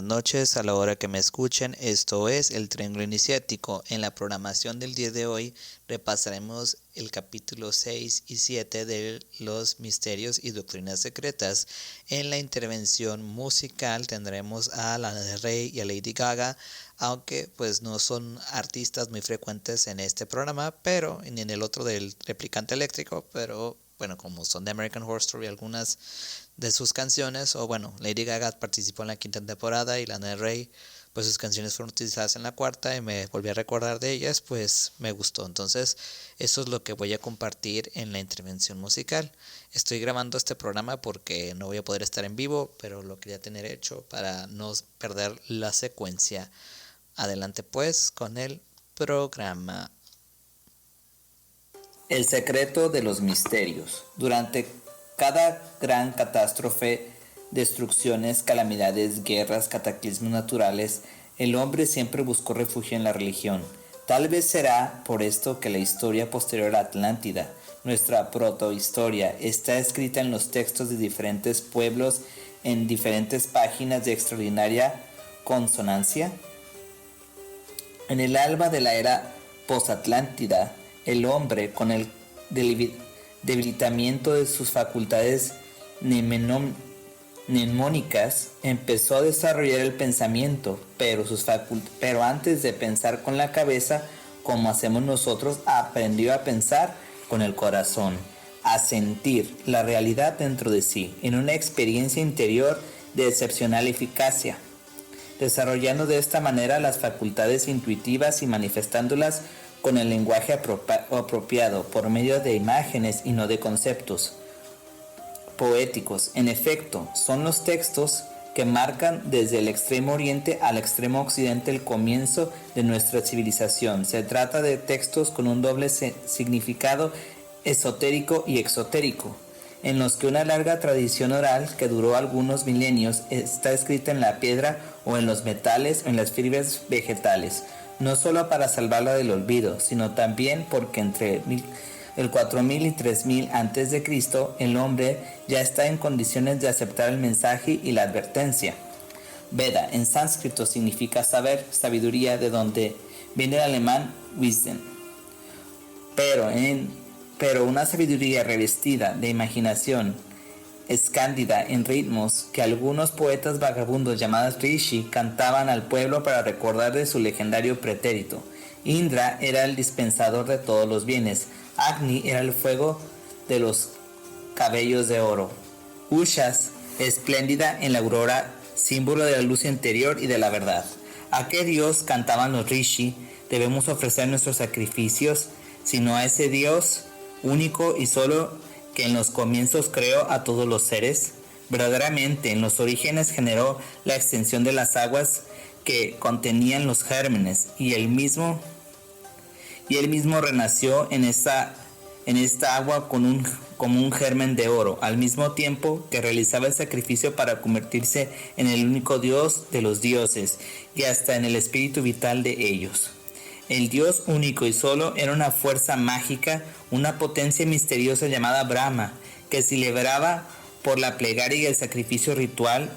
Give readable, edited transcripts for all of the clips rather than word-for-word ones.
noches a la hora que me escuchen. Esto es El Triángulo Iniciático. En la programación del día de hoy repasaremos el capítulo 6 y 7 de Los Misterios y Doctrinas Secretas. En la intervención musical tendremos a Lana del Rey y a Lady Gaga, aunque pues no son artistas muy frecuentes en este programa, pero ni en el otro del Replicante Eléctrico, pero bueno, como son de American Horror Story algunas de sus canciones, o bueno, Lady Gaga participó en la quinta temporada y Lana del Rey, pues sus canciones fueron utilizadas en la cuarta y me volví a recordar de ellas, pues me gustó. Entonces, eso es lo que voy a compartir en la intervención musical. Estoy grabando este programa porque no voy a poder estar en vivo, pero lo quería tener hecho para no perder la secuencia. Adelante pues con el programa. El secreto de los misterios. Durante cada gran catástrofe, destrucciones, calamidades, guerras, cataclismos naturales, el hombre siempre buscó refugio en la religión. Tal vez será por esto que la historia posterior a Atlántida, nuestra protohistoria, está escrita en los textos de diferentes pueblos en diferentes páginas de extraordinaria consonancia. En el alba de la era posatlántida, el hombre, con el debilitamiento de sus facultades mnemónicas, empezó a desarrollar el pensamiento, pero antes de pensar con la cabeza, como hacemos nosotros, aprendió a pensar con el corazón, a sentir la realidad dentro de sí, en una experiencia interior de excepcional eficacia, desarrollando de esta manera las facultades intuitivas y manifestándolas con el lenguaje apropiado por medio de imágenes y no de conceptos poéticos. En efecto, son los textos que marcan desde el extremo oriente al extremo occidente el comienzo de nuestra civilización. Se trata de textos con un doble significado esotérico y exotérico, en los que una larga tradición oral que duró algunos milenios está escrita en la piedra o en los metales o en las fibras vegetales, no solo para salvarla del olvido, sino también porque entre el 4000 y 3000 a.C. el hombre ya está en condiciones de aceptar el mensaje y la advertencia. Veda en sánscrito significa saber, sabiduría, de donde viene el alemán Wisdom. Pero una sabiduría revestida de imaginación, escándida en ritmos que algunos poetas vagabundos llamados rishi cantaban al pueblo para recordar de su legendario pretérito. Indra era el dispensador de todos los bienes. Agni era el fuego de los cabellos de oro. Ushas, espléndida en la aurora, símbolo de la luz interior y de la verdad. ¿A qué dios cantaban los rishi debemos ofrecer nuestros sacrificios, sino a ese Dios único y solo que en los comienzos creó a todos los seres? Verdaderamente, en los orígenes generó la extensión de las aguas que contenían los gérmenes, y él mismo renació en esta agua como un germen de oro, al mismo tiempo que realizaba el sacrificio para convertirse en el único Dios de los dioses y hasta en el espíritu vital de ellos. El Dios único y solo era una fuerza mágica, una potencia misteriosa llamada Brahma, que se liberaba por la plegaria y el sacrificio ritual,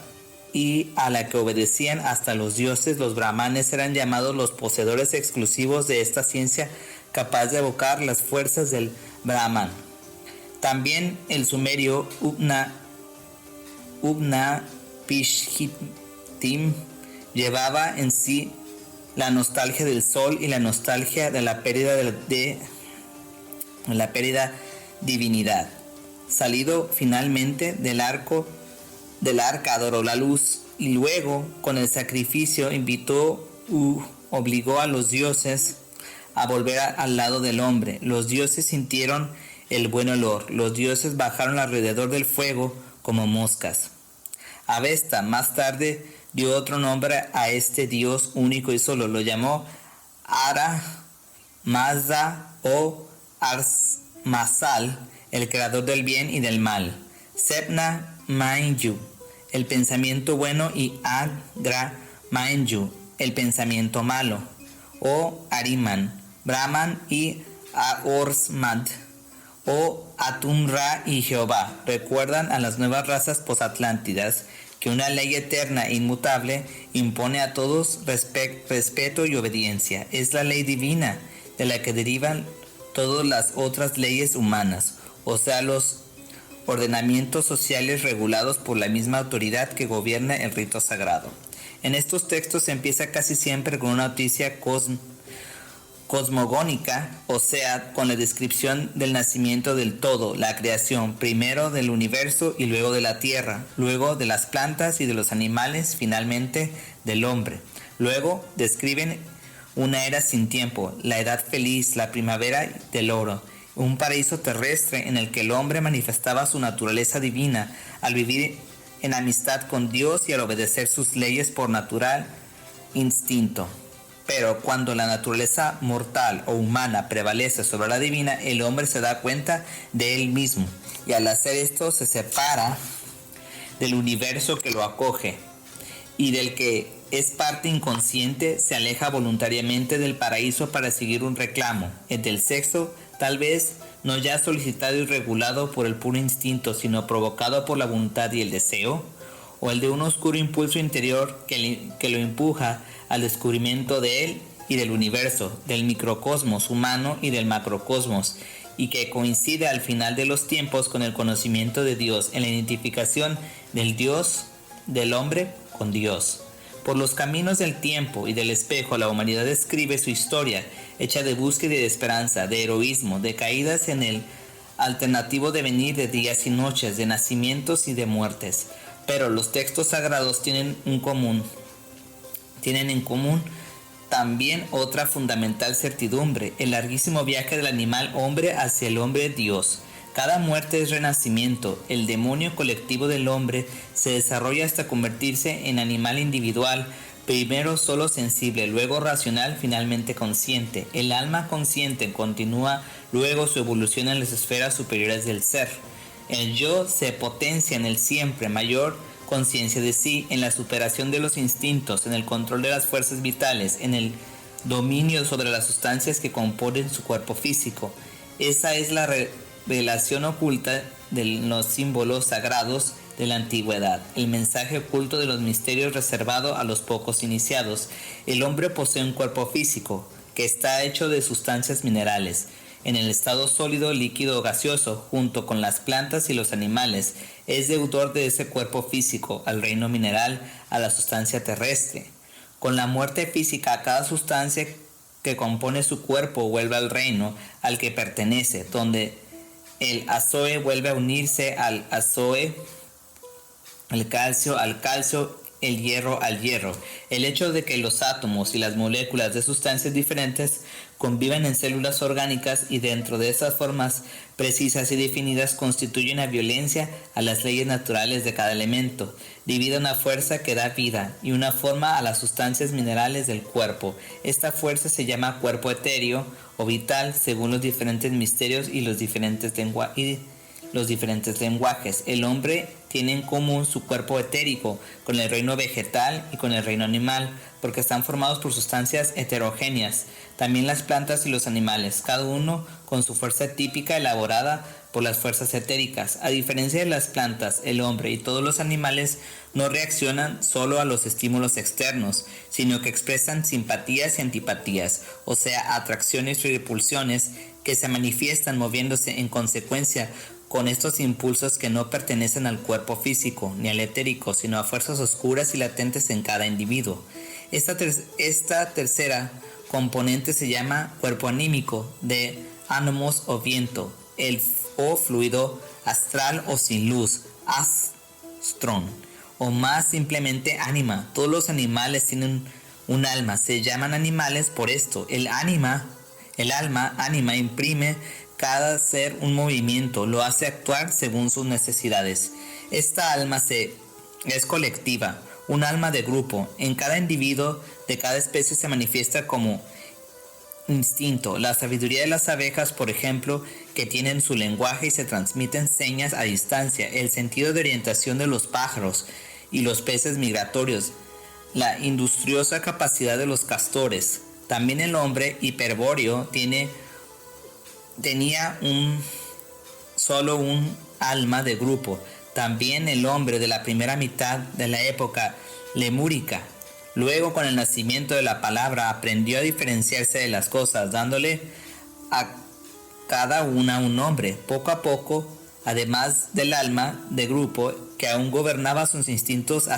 y a la que obedecían hasta los dioses. Los brahmanes eran llamados los poseedores exclusivos de esta ciencia capaz de evocar las fuerzas del Brahman. También el sumerio Upnapishtim llevaba en sí la nostalgia del sol y la nostalgia de la pérdida de la pérdida divinidad. Salido finalmente del arca adoró la luz, y luego con el sacrificio obligó a los dioses a volver al lado del hombre. Los dioses sintieron el buen olor. Los dioses bajaron alrededor del fuego como moscas. Avesta más tarde dio otro nombre a este Dios único y solo. Lo llamó Ara Mazda o Ars Masal, el creador del bien y del mal. Sepna Mainyu, el pensamiento bueno, y Agra Mainyu, el pensamiento malo. O Ariman, Brahman y Ahorsmad, o Atum Ra y Jehová, recuerdan a las nuevas razas posatlántidas que una ley eterna e inmutable impone a todos respeto y obediencia. Es la ley divina de la que derivan todas las otras leyes humanas, o sea, los ordenamientos sociales regulados por la misma autoridad que gobierna el rito sagrado. En estos textos se empieza casi siempre con una noticia cosmogónica, o sea, con la descripción del nacimiento del todo, la creación, primero del universo y luego de la tierra, luego de las plantas y de los animales, finalmente del hombre. Luego describen una era sin tiempo, la edad feliz, la primavera del oro, un paraíso terrestre en el que el hombre manifestaba su naturaleza divina al vivir en amistad con Dios y al obedecer sus leyes por natural instinto. Pero cuando la naturaleza mortal o humana prevalece sobre la divina, el hombre se da cuenta de él mismo y al hacer esto se separa del universo que lo acoge y del que es parte inconsciente, se aleja voluntariamente del paraíso para seguir un reclamo, el del sexo, tal vez no ya solicitado y regulado por el puro instinto, sino provocado por la voluntad y el deseo, o el de un oscuro impulso interior que lo empuja al descubrimiento de él y del universo, del microcosmos humano y del macrocosmos, y que coincide al final de los tiempos con el conocimiento de Dios, en la identificación del Dios, del hombre con Dios. Por los caminos del tiempo y del espejo, la humanidad escribe su historia, hecha de búsqueda y de esperanza, de heroísmo, de caídas en el alternativo devenir de días y noches, de nacimientos y de muertes. Pero los textos sagrados tienen en común también otra fundamental certidumbre, el larguísimo viaje del animal hombre hacia el hombre Dios. Cada muerte es renacimiento. El demonio colectivo del hombre se desarrolla hasta convertirse en animal individual, primero solo sensible, luego racional, finalmente consciente. El alma consciente continúa luego su evolución en las esferas superiores del ser. El yo se potencia en el siempre mayor conciencia de sí, en la superación de los instintos, en el control de las fuerzas vitales, en el dominio sobre las sustancias que componen su cuerpo físico. Esa es la revelación oculta de los símbolos sagrados de la antigüedad, el mensaje oculto de los misterios reservado a los pocos iniciados. El hombre posee un cuerpo físico que está hecho de sustancias minerales, en el estado sólido, líquido o gaseoso, junto con las plantas y los animales. Es deudor de ese cuerpo físico al reino mineral, a la sustancia terrestre. Con la muerte física, cada sustancia que compone su cuerpo vuelve al reino al que pertenece, donde el azoe vuelve a unirse al azoe, el calcio al calcio, el hierro al hierro. El hecho de que los átomos y las moléculas de sustancias diferentes conviven en células orgánicas y dentro de esas formas precisas y definidas constituye una violencia a las leyes naturales de cada elemento, divide una fuerza que da vida y una forma a las sustancias minerales del cuerpo. Esta fuerza se llama cuerpo etéreo o vital según los diferentes misterios y los diferentes lenguajes. El hombre tiene en común su cuerpo etérico con el reino vegetal y con el reino animal, porque están formados por sustancias heterogéneas. También las plantas y los animales, cada uno con su fuerza típica elaborada por las fuerzas etéricas. A diferencia de las plantas, el hombre y todos los animales no reaccionan solo a los estímulos externos, sino que expresan simpatías y antipatías, o sea, atracciones y repulsiones que se manifiestan moviéndose en consecuencia con estos impulsos que no pertenecen al cuerpo físico ni al etérico, sino a fuerzas oscuras y latentes en cada individuo. Esta tercera componente se llama cuerpo anímico, de ánimos o viento, o fluido astral o sin luz, astron, o más simplemente ánima. Todos los animales tienen un alma, se llaman animales por esto. El alma, ánima, imprime cada ser un movimiento, lo hace actuar según sus necesidades. Esta alma es colectiva, un alma de grupo. En cada individuo de cada especie se manifiesta como instinto. La sabiduría de las abejas, por ejemplo, que tienen su lenguaje y se transmiten señas a distancia. El sentido de orientación de los pájaros y los peces migratorios. La industriosa capacidad de los castores. También el hombre hiperbóreo tenía solo un alma de grupo, También el hombre de la primera mitad de la época lemúrica, luego con el nacimiento de la palabra, aprendió a diferenciarse de las cosas, dándole a cada una un nombre. Poco a poco, además del alma de grupo que aún gobernaba sus instintos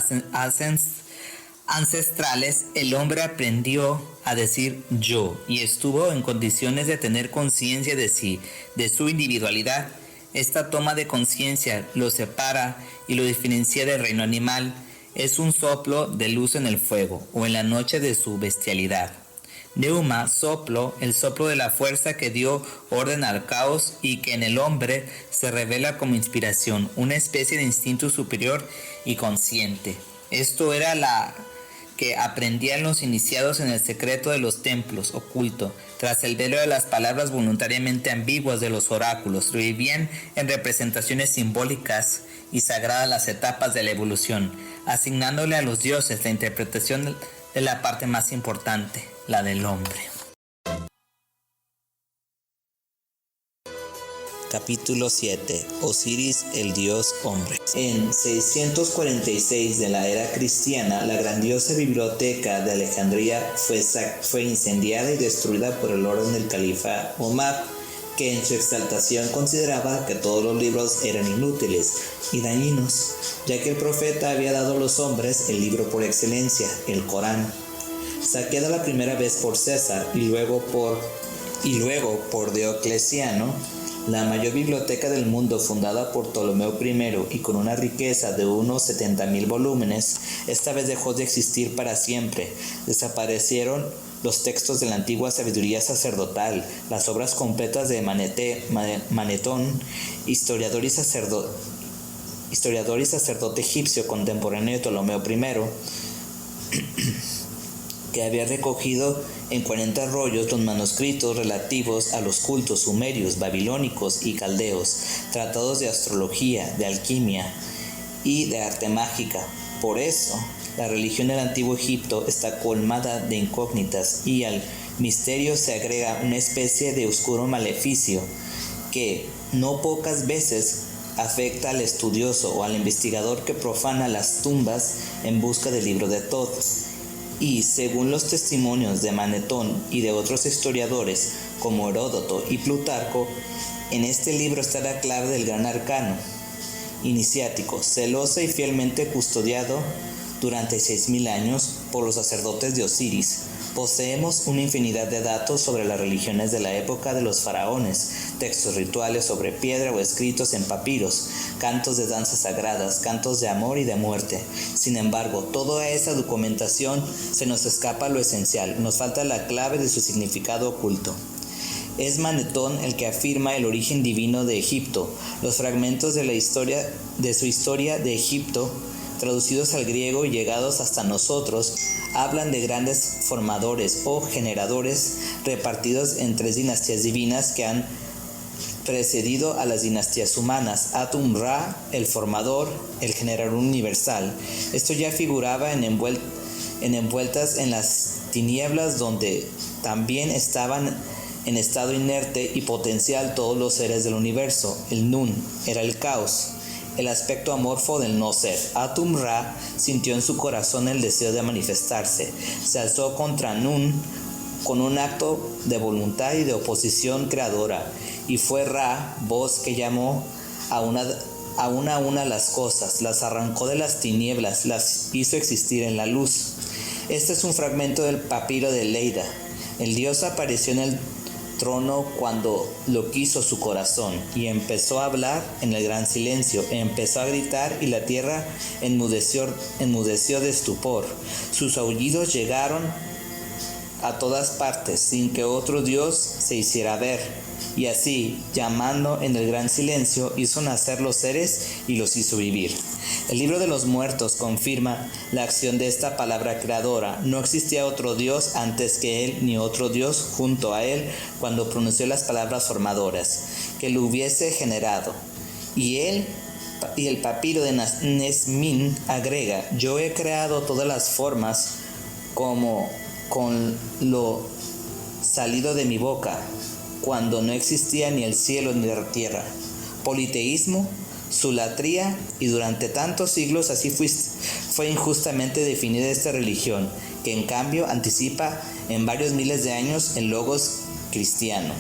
ancestrales, el hombre aprendió a decir yo y estuvo en condiciones de tener conciencia de sí, de su individualidad. Esta toma de conciencia lo separa y lo diferencia del reino animal. Es un soplo de luz en el fuego o en la noche de su bestialidad. Neuma, soplo, el soplo de la fuerza que dio orden al caos y que en el hombre se revela como inspiración, una especie de instinto superior y consciente. Esto era la que aprendían los iniciados en el secreto de los templos oculto, tras el velo de las palabras voluntariamente ambiguas de los oráculos, revivían en representaciones simbólicas y sagradas las etapas de la evolución, asignándole a los dioses la interpretación de la parte más importante, la del hombre. Capítulo 7. Osiris, el dios hombre. En 646 de la era cristiana, la grandiosa biblioteca de Alejandría fue incendiada y destruida por el orden del califa Omar, que en su exaltación consideraba que todos los libros eran inútiles y dañinos, ya que el profeta había dado a los hombres el libro por excelencia, el Corán. Saqueada la primera vez por César y luego por Diocleciano, la mayor biblioteca del mundo, fundada por Ptolomeo I y con una riqueza de unos 70,000 volúmenes, esta vez dejó de existir para siempre. Desaparecieron los textos de la antigua sabiduría sacerdotal, las obras completas de Manetón, historiador y sacerdote egipcio contemporáneo de Ptolomeo I, que había recogido en 40 rollos los manuscritos relativos a los cultos sumerios, babilónicos y caldeos, tratados de astrología, de alquimia y de arte mágica. Por eso, la religión del antiguo Egipto está colmada de incógnitas y al misterio se agrega una especie de oscuro maleficio que no pocas veces afecta al estudioso o al investigador que profana las tumbas en busca del libro de Thoth. Y según los testimonios de Manetón y de otros historiadores como Heródoto y Plutarco, en este libro está la clave del gran arcano iniciático, celoso y fielmente custodiado durante 6,000 años por los sacerdotes de Osiris. Poseemos una infinidad de datos sobre las religiones de la época de los faraones, textos rituales sobre piedra o escritos en papiros, cantos de danzas sagradas, cantos de amor y de muerte. Sin embargo, toda esa documentación se nos escapa lo esencial, nos falta la clave de su significado oculto. Es Manetón el que afirma el origen divino de Egipto. Los fragmentos de su historia de Egipto, traducidos al griego y llegados hasta nosotros, hablan de grandes formadores o generadores repartidos en 3 dinastías divinas que han precedido a las dinastías humanas: Atum-Ra, el formador, el generador universal. Esto ya figuraba en envueltas en las tinieblas, donde también estaban en estado inerte y potencial todos los seres del universo. El Nun era el caos, el aspecto amorfo del no ser. Atum-Ra sintió en su corazón el deseo de manifestarse. Se alzó contra Nun con un acto de voluntad y de oposición creadora, y fue Ra, voz que llamó a una las cosas, las arrancó de las tinieblas, las hizo existir en la luz. Este es un fragmento del papiro de Leida. El dios apareció en el trono cuando lo quiso su corazón, y empezó a hablar en el gran silencio, empezó a gritar y la tierra enmudeció de estupor. Sus aullidos llegaron a todas partes sin que otro dios se hiciera ver, y así, llamando en el gran silencio, hizo nacer los seres y los hizo vivir. El libro de los muertos confirma la acción de esta palabra creadora. No existía otro Dios antes que él, ni otro Dios junto a él cuando pronunció las palabras formadoras que lo hubiese generado. Y el papiro de Nesmin agrega: yo he creado todas las formas como con lo salido de mi boca, cuando no existía ni el cielo ni la tierra. Politeísmo, su latría, y durante tantos siglos así fue injustamente definida esta religión, que en cambio anticipa en varios miles de años el logos cristiano.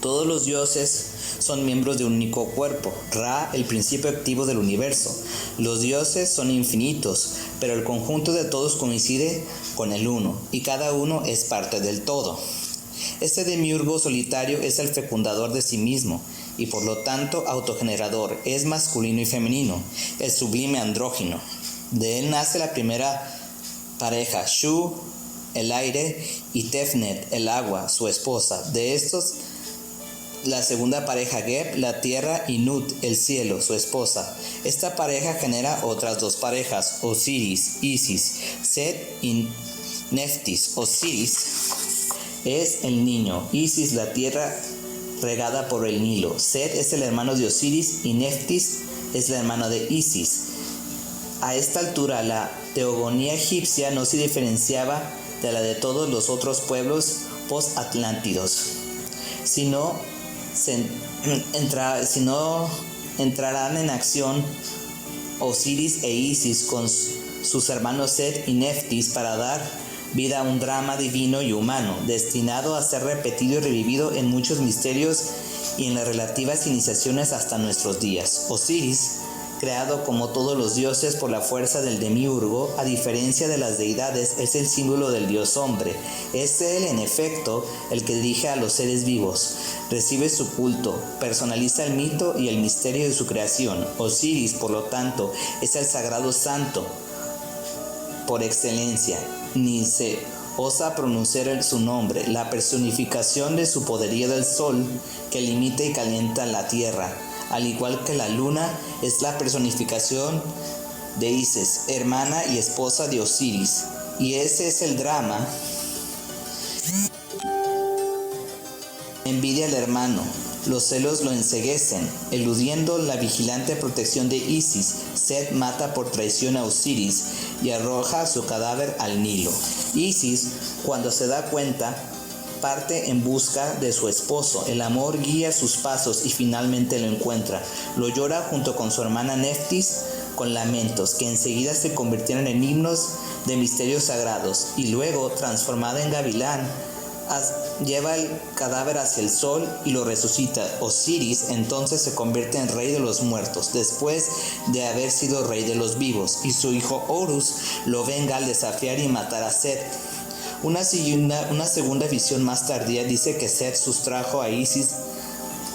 Todos los dioses son miembros de un único cuerpo, Ra, el principio activo del universo. Los dioses son infinitos, pero el conjunto de todos coincide con el uno, y cada uno es parte del todo. Este demiurgo solitario es el fecundador de sí mismo, y por lo tanto autogenerador, es masculino y femenino, el sublime andrógino. De él nace la primera pareja, Shu, el aire, y Tefnet, el agua, su esposa. De estos, la segunda pareja, Geb, la tierra, y Nut, el cielo, su esposa. Esta pareja genera otras dos parejas, Osiris, Isis, Set y Neftis. Osiris es el niño, Isis la tierra regada por el Nilo. Set es el hermano de Osiris y Neftis es la hermana de Isis. A esta altura la teogonía egipcia no se diferenciaba de la de todos los otros pueblos post-atlántidos, sino entrarán en acción Osiris e Isis con sus hermanos Set y Neftis para dar vida a un drama divino y humano, destinado a ser repetido y revivido en muchos misterios y en las relativas iniciaciones hasta nuestros días. Osiris, creado como todos los dioses por la fuerza del demiurgo, a diferencia de las deidades, es el símbolo del dios hombre. Es él, en efecto, el que dirige a los seres vivos, recibe su culto, personaliza el mito y el misterio de su creación. Osiris, por lo tanto, es el sagrado santo por excelencia. Ni se osa pronunciar su nombre, la personificación de su poderío del sol que limita y calienta la tierra, al igual que la luna es la personificación de Isis, hermana y esposa de Osiris, y ese es el drama. Envidia al hermano, los celos lo enceguecen, eludiendo la vigilante protección de Isis. Set mata por traición a Osiris y arroja su cadáver al Nilo. Isis, cuando se da cuenta, parte en busca de su esposo. El amor guía sus pasos y finalmente lo encuentra. Lo llora junto con su hermana Neftis con lamentos que enseguida se convirtieron en himnos de misterios sagrados, y luego, transformada en gavilán, lleva el cadáver hacia el sol y lo resucita. Osiris entonces se convierte en rey de los muertos, después de haber sido rey de los vivos, y su hijo Horus lo venga al desafiar y matar a Set. Una segunda visión más tardía dice que Set sustrajo a Isis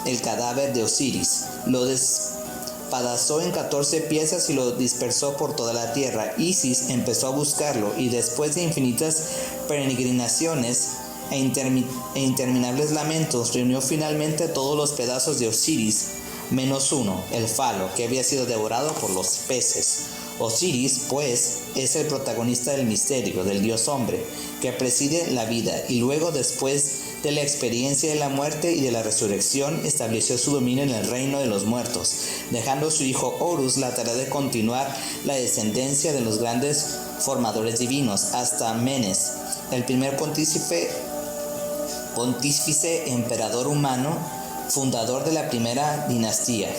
el cadáver de Osiris, lo despedazó en 14 piezas y lo dispersó por toda la tierra. Isis empezó a buscarlo, y después de infinitas peregrinaciones e interminables lamentos, reunió finalmente todos los pedazos de Osiris, menos uno, el falo, que había sido devorado por los peces. Osiris, pues, es el protagonista del misterio del dios hombre, que preside la vida, y luego, después de la experiencia de la muerte y de la resurrección, estableció su dominio en el reino de los muertos, dejando a su hijo Horus la tarea de continuar la descendencia de los grandes formadores divinos, hasta Menes, el primer pontífice emperador humano, fundador de la primera dinastía.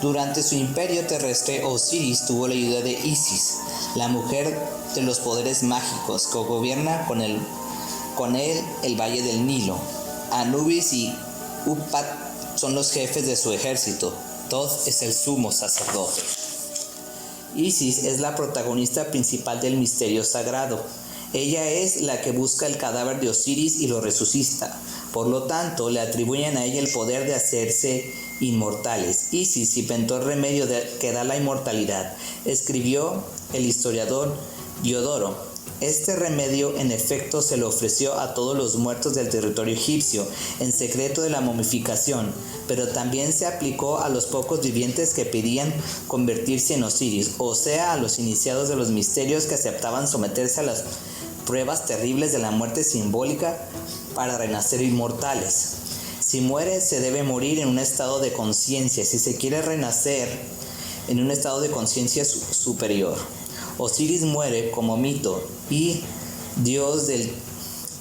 Durante su imperio terrestre, Osiris tuvo la ayuda de Isis, la mujer de los poderes mágicos, que gobierna con él el valle del Nilo. Anubis y Upat son los jefes de su ejército. Thoth es el sumo sacerdote. Isis es la protagonista principal del misterio sagrado. Ella es la que busca el cadáver de Osiris y lo resucita. Por lo tanto, le atribuyen a ella el poder de hacerse inmortales. Isis inventó el remedio que da la inmortalidad, escribió el historiador Diodoro. Este remedio, en efecto, se le ofreció a todos los muertos del territorio egipcio, en secreto de la momificación, pero también se aplicó a los pocos vivientes que pedían convertirse en Osiris, o sea, a los iniciados de los misterios que aceptaban someterse a las pruebas terribles de la muerte simbólica para renacer inmortales. Si muere, se debe morir en un estado de conciencia. Si se quiere renacer, en un estado de conciencia superior. Osiris muere como mito y dios del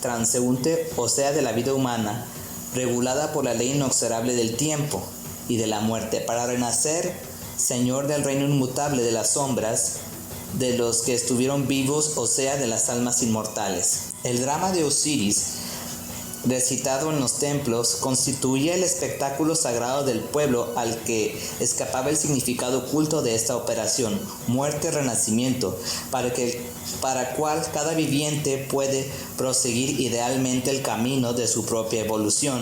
transeúnte, o sea, de la vida humana, regulada por la ley inexorable del tiempo. y de la muerte, para renacer Señor del reino inmutable de las sombras, de los que estuvieron vivos, o sea, de las almas inmortales. El drama de Osiris, recitado en los templos, constituía el espectáculo sagrado del pueblo al que escapaba el significado oculto de esta operación, muerte-renacimiento, para cual cada viviente puede proseguir idealmente el camino de su propia evolución.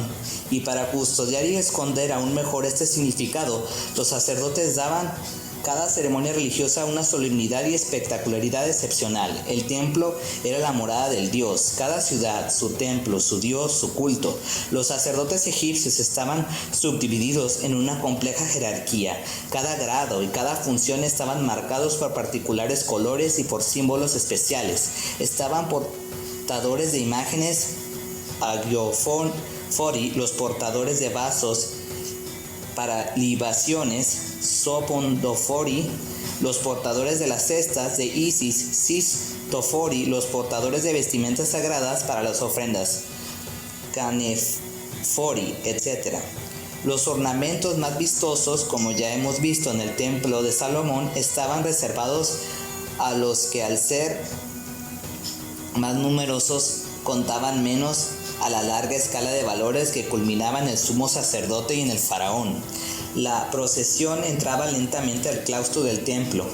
Y para custodiar y esconder aún mejor este significado, los sacerdotes daban cada ceremonia religiosa una solemnidad y espectacularidad excepcional. El templo era la morada del dios, cada ciudad, su templo, su dios, su culto. Los sacerdotes egipcios estaban subdivididos en una compleja jerarquía. Cada grado y cada función estaban marcados por particulares colores y por símbolos especiales. Estaban portadores de imágenes agiofori, los portadores de vasos para libaciones, Sopondofori, los portadores de las cestas de Isis, Sistofori, los portadores de vestimentas sagradas para las ofrendas, Canefori, etc. Los ornamentos más vistosos, como ya hemos visto en el templo de Salomón, estaban reservados a los que, al ser más numerosos, contaban menos a la larga escala de valores que culminaba en el sumo sacerdote y en el faraón. La procesión entraba lentamente al claustro del templo,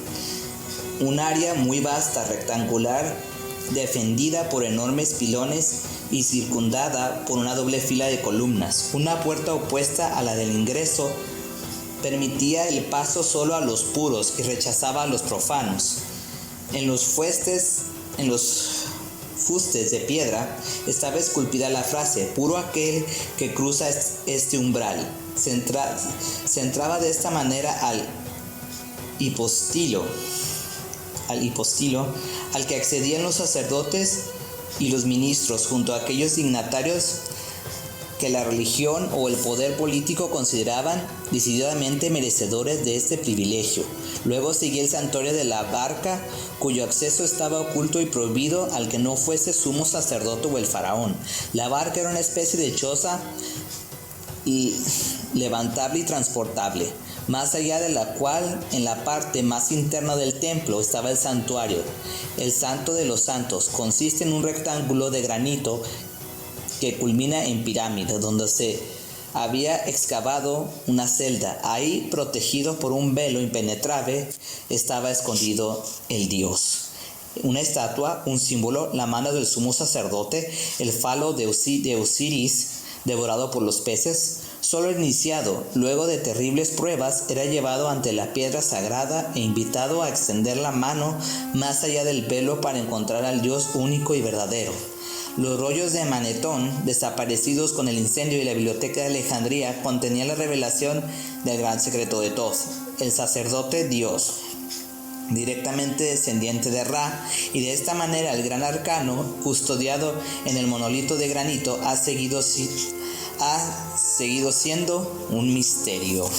un área muy vasta, rectangular, defendida por enormes pilones y circundada por una doble fila de columnas. Una puerta opuesta a la del ingreso permitía el paso solo a los puros y rechazaba a los profanos. En los fustes de piedra estaba esculpida la frase: puro aquel que cruza este umbral. Se entraba de esta manera al hipostilo, al que accedían los sacerdotes y los ministros, junto a aquellos dignatarios que la religión o el poder político consideraban decididamente merecedores de este privilegio. Luego seguía el santuario de la barca, cuyo acceso estaba oculto y prohibido al que no fuese sumo sacerdote o el faraón. La barca era una especie de choza levantable y transportable, más allá de la cual, en la parte más interna del templo, estaba el santuario. El Santo de los Santos consiste en un rectángulo de granito que culmina en pirámide, donde se había excavado una celda. Ahí, protegido por un velo impenetrable, estaba escondido el dios. Una estatua, un símbolo, la mano del sumo sacerdote, el falo de Osiris, devorado por los peces. Solo iniciado, luego de terribles pruebas, era llevado ante la piedra sagrada e invitado a extender la mano más allá del velo para encontrar al Dios único y verdadero. Los rollos de Manetón, desaparecidos con el incendio de la biblioteca de Alejandría, contenían la revelación del gran secreto de Thoth, el sacerdote Dios, directamente descendiente de Ra, y de esta manera el gran arcano, custodiado en el monolito de granito, ha seguido siendo un misterio.